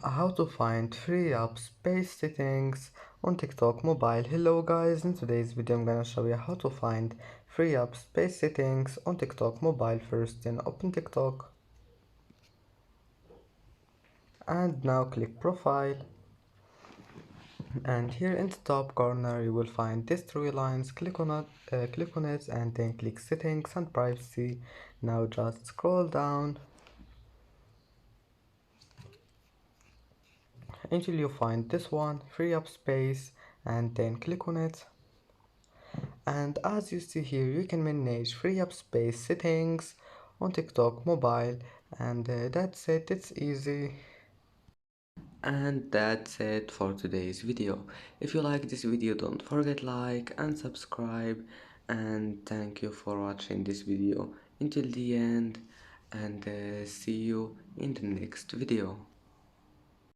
How to find free up space settings on TikTok mobile. Hello guys, in today's video I'm gonna show you how to find free up space settings on TikTok mobile. First, then open TikTok and now click profile, and here in the top corner you will find these three lines. Click on it and then click settings and privacy. Now just scroll down until you find this one, free up space, and then click on it. And as you see here, you can manage free up space settings on TikTok mobile, and that's it. It's easy. And that's it for today's video. If you like this video, don't forget like and subscribe, and thank you for watching this video until the end, and see you in the next video.